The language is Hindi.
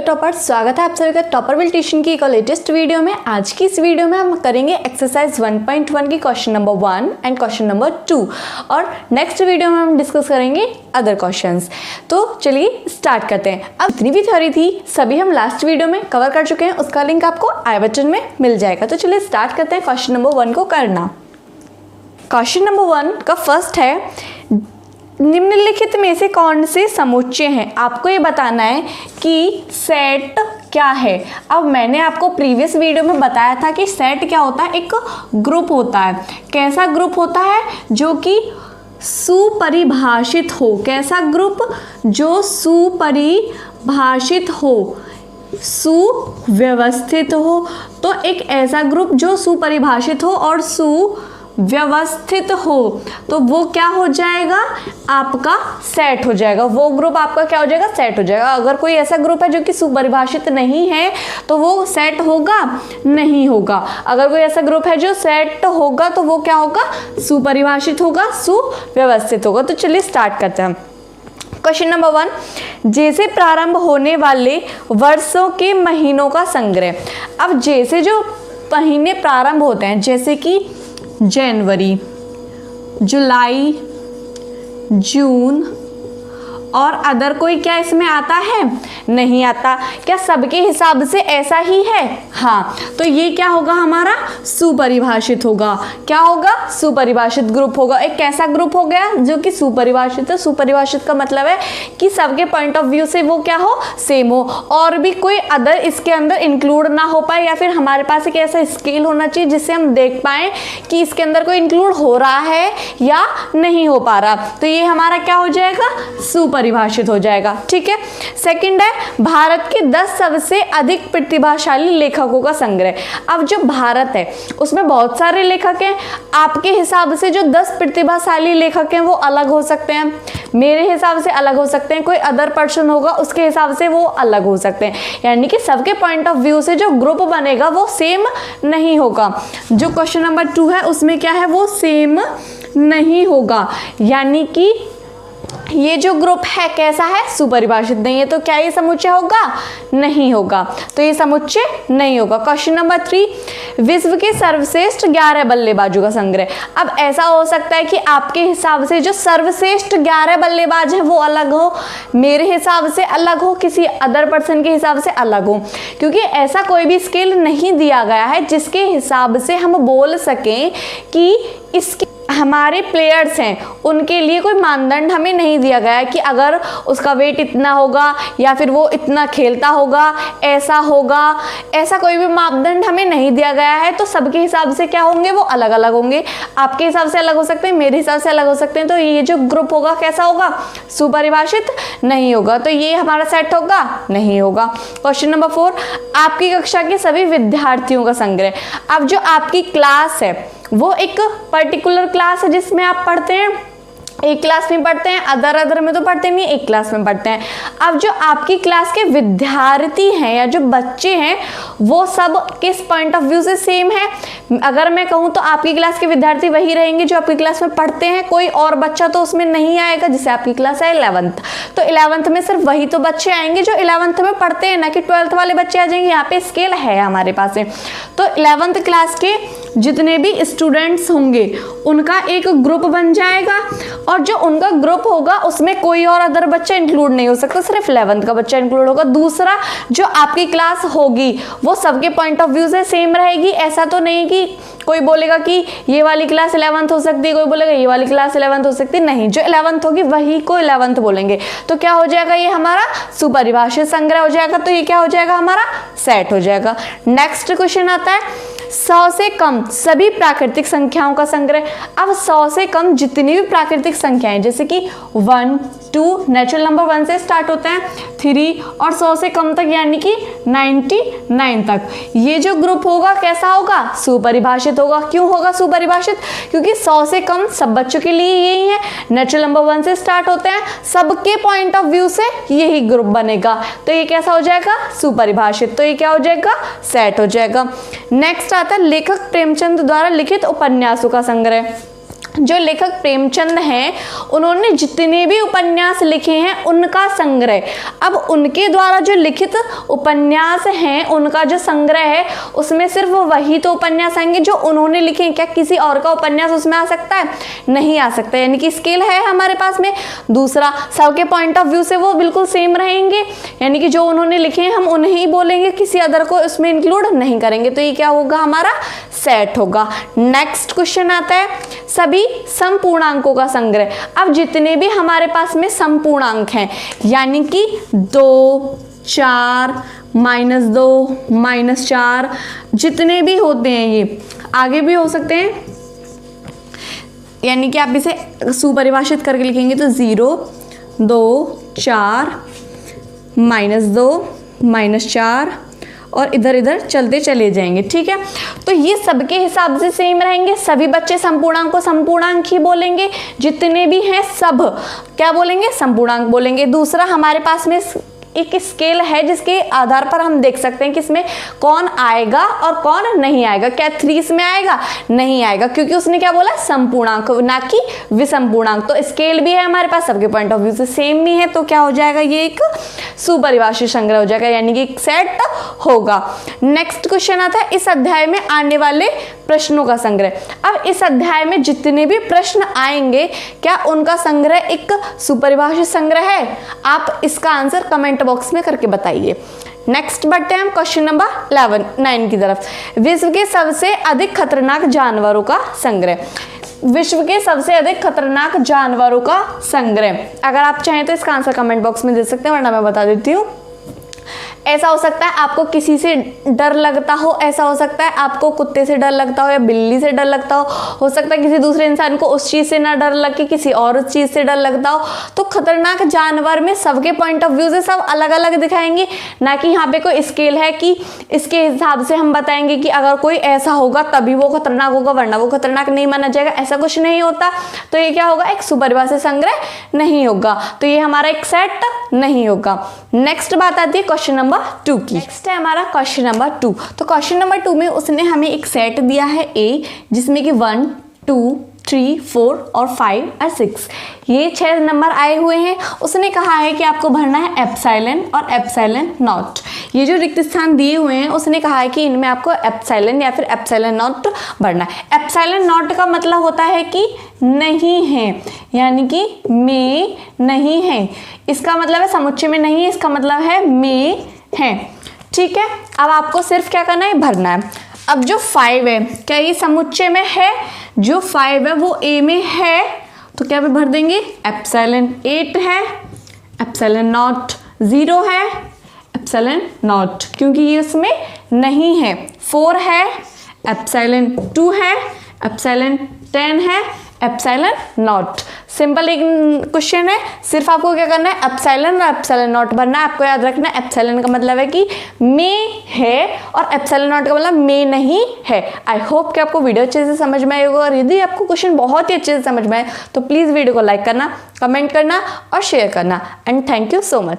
टॉपर, स्वागत है आप सभी का टॉपर विल ट्यूशन की एक लेटेस्ट वीडियो में। आज की इस वीडियो में हम करेंगे एक्सरसाइज 1.1 की question number 1 and question number 2 और नेक्स्ट वीडियो में हम डिस्कस करेंगे अदर क्वेश्चंस। तो चलिए स्टार्ट करते हैं। अब जितनी भी थ्योरी थी सभी हम लास्ट वीडियो में कवर कर चुके हैं, उसका लिंक आपको आई बटन में मिल जाएगा। तो चलिए स्टार्ट करते हैं क्वेश्चन नंबर 1 को करना। क्वेश्चन नंबर 1 का फर्स्ट है, निम्नलिखित में से कौन से समुच्चय हैं? आपको ये बताना है कि सेट क्या है। अब मैंने आपको प्रीवियस वीडियो में बताया था कि सेट क्या होता है, एक ग्रुप होता है। कैसा ग्रुप होता है? जो कि सुपरिभाषित हो। कैसा ग्रुप? जो सुपरिभाषित हो, सुव्यवस्थित हो। तो एक ऐसा ग्रुप जो सुपरिभाषित हो और व्यवस्थित हो तो वो क्या हो जाएगा? आपका सेट हो जाएगा। वो ग्रुप आपका क्या हो जाएगा? सेट हो जाएगा। अगर कोई ऐसा ग्रुप है जो कि सुपरिभाषित नहीं है तो वो सेट होगा? नहीं होगा। अगर कोई ऐसा ग्रुप है जो सेट होगा तो वो क्या होगा? सुपरिभाषित होगा, सुव्यवस्थित होगा। तो चलिए स्टार्ट करते हैं। क्वेश्चन नंबर 1, जैसे प्रारंभ होने वाले वर्षों के महीनों का संग्रह। अब जैसे जो महीने प्रारंभ होते हैं, जैसे कि जनवरी, जुलाई, जून और अदर कोई क्या इसमें आता है? नहीं आता। क्या सबके हिसाब से ऐसा ही है? हाँ। तो ये क्या होगा? हमारा सुपरिभाषित होगा। क्या होगा? सुपरिभाषित ग्रुप होगा। एक कैसा ग्रुप हो गया? जो कि सुपरिभाषित है। सुपरिभाषित का मतलब है कि सबके पॉइंट ऑफ व्यू से वो क्या हो? सेम हो, और भी कोई अदर इसके अंदर इंक्लूड ना हो पाए, या फिर हमारे पास एक ऐसा स्केल होना चाहिए जिससे हम देख पाए कि इसके अंदर कोई इंक्लूड हो रहा है या नहीं हो पा रहा। तो ये हमारा क्या हो जाएगा? परिभाषित हो जाएगा। ठीक है। सेकंड है, भारत के 10 सबसे अधिक प्रतिभाशाली लेखकों का संग्रह। अब जो भारत है उसमें बहुत सारे लेखक हैं। आपके हिसाब से जो 10 प्रतिभाशाली लेखक हैं वो अलग हो सकते हैं, मेरे हिसाब से अलग हो सकते हैं, कोई अदर पर्सन होगा उसके हिसाब से वो अलग हो सकते हैं। यानी कि सबके पॉइंट ऑफ व्यू से जो ग्रुप बनेगा वो सेम नहीं होगा। जो क्वेश्चन नंबर 2 है उसमें क्या है? वो सेम नहीं होगा। यानी कि ये जो ग्रुप है कैसा है? सुपरिभाषित नहीं है। तो क्या ये समुच्चय होगा? नहीं होगा। तो ये समुच्चय नहीं होगा। क्वेश्चन नंबर 3, विश्व के सर्वश्रेष्ठ 11 बल्लेबाजों का संग्रह। अब ऐसा हो सकता है कि आपके हिसाब से जो सर्वश्रेष्ठ 11 बल्लेबाज हैं वो अलग हो, मेरे हिसाब से अलग हो, किसी अदर पर्सन के हिसाब से अलग हो, क्योंकि ऐसा कोई भी स्केल नहीं दिया गया है जिसके हिसाब से हम बोल सकें कि इसके हमारे प्लेयर्स हैं उनके लिए कोई मानदंड हमें नहीं दिया गया है कि अगर उसका वेट इतना होगा या फिर वो इतना खेलता होगा, ऐसा होगा, ऐसा कोई भी मापदंड हमें नहीं दिया गया है। तो सबके हिसाब से क्या होंगे? वो अलग अलग होंगे। आपके हिसाब से अलग हो सकते हैं, मेरे हिसाब से अलग हो सकते हैं। तो ये जो ग्रुप होगा कैसा होगा? सुपरिभाषित नहीं होगा। तो ये हमारा सेट होगा? नहीं होगा। क्वेश्चन नंबर 4, आपकी कक्षा के सभी विद्यार्थियों का संग्रह। अब जो आपकी क्लास है वो एक पर्टिकुलर क्लास है जिसमें आप पढ़ते हैं, एक क्लास में पढ़ते हैं, अदर में तो पढ़ते नहीं, एक क्लास में पढ़ते हैं। अब जो आपकी क्लास के विद्यार्थी हैं या जो बच्चे हैं वो सब किस पॉइंट ऑफ व्यू से सेम है? अगर मैं कहूँ तो आपकी क्लास के विद्यार्थी वही रहेंगे जो आपकी क्लास में पढ़ते हैं, कोई और बच्चा तो उसमें नहीं आएगा। जैसे आपकी क्लास है 11th, तो 11th में सिर्फ वही तो बच्चे आएंगे जो 11th में पढ़ते हैं, ना कि 12th वाले बच्चे आ जाएंगे। यहाँ पे स्केल है हमारे पास है। तो 11th क्लास के जितने भी स्टूडेंट्स होंगे उनका एक ग्रुप बन जाएगा, और जो उनका ग्रुप होगा उसमें कोई और अदर बच्चा इंक्लूड नहीं हो सकता, सिर्फ 11th का बच्चा इंक्लूड होगा। दूसरा, जो आपकी क्लास होगी वो सबके पॉइंट ऑफ व्यू से सेम रहेगी। ऐसा तो नहीं कि कोई बोलेगा कि ये वाली क्लास 11th हो सकती है, कोई बोलेगा ये वाली क्लास 11th हो सकती है। नहीं, जो 11th होगी वही को 11th बोलेंगे। तो क्या हो जाएगा? ये हमारा सुपरिभाषित संग्रह हो जाएगा। तो ये क्या हो जाएगा? हमारा सेट हो जाएगा। नेक्स्ट क्वेश्चन आता है, 100 से कम सभी प्राकृतिक संख्याओं का संग्रह। अब 100 से कम जितनी भी प्राकृतिक संख्याएं, जैसे कि 1, 2, नेचुरल नंबर 1 से स्टार्ट होते हैं, 3 और 100 से कम तक यानी कि 99 तक, ये जो ग्रुप होगा कैसा होगा? सुपरिभाषित होगा। क्यों होगा सुपरिभाषित? क्योंकि 100 से कम सब बच्चों के लिए यही है, नेचुरल नंबर 1 से स्टार्ट होते हैं, सबके पॉइंट ऑफ व्यू से यही ग्रुप बनेगा। तो ये कैसा हो जाएगा? सुपरिभाषित। तो ये क्या हो जाएगा? सेट हो जाएगा। नेक्स्ट आता है लेखक प्रेमचंद द्वारा लिखित उपन्यासों का संग्रह। जो लेखक प्रेमचंद हैं उन्होंने जितने भी उपन्यास लिखे हैं उनका संग्रह। अब उनके द्वारा जो लिखित उपन्यास हैं उनका जो संग्रह है उसमें सिर्फ वही तो उपन्यास आएंगे जो उन्होंने लिखे हैं। क्या किसी और का उपन्यास उसमें आ सकता है? नहीं आ सकता, यानी कि स्केल है हमारे पास में। दूसरा, सबके पॉइंट ऑफ व्यू से वो बिल्कुल सेम रहेंगे, यानी कि जो उन्होंने लिखे हैं हम उन्हें ही बोलेंगे, किसी अदर को उसमें इंक्लूड नहीं करेंगे। तो ये क्या होगा? हमारा सेट होगा। नेक्स्ट क्वेश्चन आता है सभी समपूर्णांकों का संग्रह। अब जितने भी हमारे पास में समपूर्णांक हैं, यानी कि 2, 4, -2, -4, जितने भी होते हैं, ये आगे भी हो सकते हैं, यानी कि आप इसे सुपरिभाषित करके लिखेंगे तो 0, 2, 4, -2, -4 और इधर इधर चलते चले जाएंगे। ठीक है, तो ये सबके हिसाब से सेम रहेंगे। सभी बच्चे संपूर्णांक को संपूर्णांक ही बोलेंगे, जितने भी हैं सब क्या बोलेंगे? संपूर्णांक बोलेंगे। दूसरा, हमारे पास में एक स्केल है जिसके आधार पर हम देख सकते हैं कि इसमें कौन आएगा और कौन नहीं आएगा। क्या 3 इसमें आएगा? नहीं आएगा, क्योंकि उसने क्या बोला? संपूर्णांक, ना कि विसंपूर्णांक। तो स्केल भी है हमारे पास, सबके पॉइंट ऑफ व्यू से सेम भी है, तो क्या हो जाएगा? ये एक सुपरिभाषित संग्रह हो जाएगा, यानी कि एक सेट होगा। नेक्स्ट क्वेश्चन आता है इस अध्याय में आने वाले प्रश्नों का संग्रह। अब इस अध्याय में जितने भी प्रश्न आएंगे क्या उनका संग्रह एक सुपरिभाषित संग्रह है? आप इसका आंसर कमेंट बॉक्स में करके बताइए। नेक्स्ट बढ़ते हैं हम क्वेश्चन नंबर 9 की तरफ। विश्व के सबसे अधिक खतरनाक जानवरों का संग्रह। विश्व के सबसे अधिक खतरनाक जानवरों का संग्रह, अगर आप चाहें तो इसका आंसर कमेंट बॉक्स में दे सकते हैं, वरना मैं बता देती हूँ। ऐसा हो सकता है आपको किसी से डर लगता हो, ऐसा हो सकता है आपको कुत्ते से डर लगता हो या बिल्ली से डर लगता हो सकता है किसी दूसरे इंसान को उस चीज़ से ना डर लगे, किसी और उस चीज़ से डर लगता हो। तो खतरनाक जानवर में सबके पॉइंट ऑफ व्यू से सब अलग अलग दिखाएंगे, ना कि यहाँ पे कोई स्केल है कि इसके हिसाब से हम बताएंगे कि अगर कोई ऐसा होगा तभी वो खतरनाक होगा वरना वो खतरनाक नहीं माना जाएगा, ऐसा कुछ नहीं होता। तो ये क्या होगा? एक सुपरिभाषित संग्रह नहीं होगा, तो ये हमारा एक सेट नहीं होगा। नेक्स्ट बात आती है क्वेश्चन नंबर 2 की। नेक्स्ट है हमारा क्वेश्चन नंबर 2। तो क्वेश्चन नंबर 2 में उसने हमें एक सेट दिया है A, जिसमें कि 1, 2, 3, 4 और 5 और 6, ये 6 नंबर आए हुए हैं। उसने कहा है कि आपको भरना है एप्सिलॉन और एप्सिलॉन नॉट। ये जो रिक्त स्थान दिए हुए हैं उसने कहा है कि इनमें आपको एप्सिलॉन या फिर एप्सिलॉन नॉट भरना है। एप्सिलॉन नॉट का मतलब होता है कि नहीं है, यानी कि में नहीं है। इसका मतलब है समुच्चय में नहीं है, इसका मतलब है में है। ठीक है, अब आपको सिर्फ क्या करना है? भरना है। अब जो 5 है क्या ये समुच्चय में है? जो 5 है वो A में है, तो क्या भी भर देंगे? एप्सिलॉन 8 है, एप्सिलॉन नॉट 0 है, एप्सिलॉन नॉट क्योंकि ये उसमें नहीं है। 4 है, एप्सिलॉन 2 है, एप्सिलॉन 10 है, एप्सिलॉन नॉट। सिंपल एक क्वेश्चन है, सिर्फ आपको क्या करना है? एप्सिलॉन और एप्सिलॉन नॉट भरना है। आपको याद रखना है एप्सिलॉन का मतलब है कि में है और एप्सिलॉन नॉट का मतलब में नहीं है। आई होप कि आपको वीडियो अच्छे से समझ में आएगा, और यदि आपको क्वेश्चन बहुत ही अच्छे से समझ में आए तो प्लीज़ वीडियो को लाइक करना, कमेंट करना और शेयर करना। And thank you so much.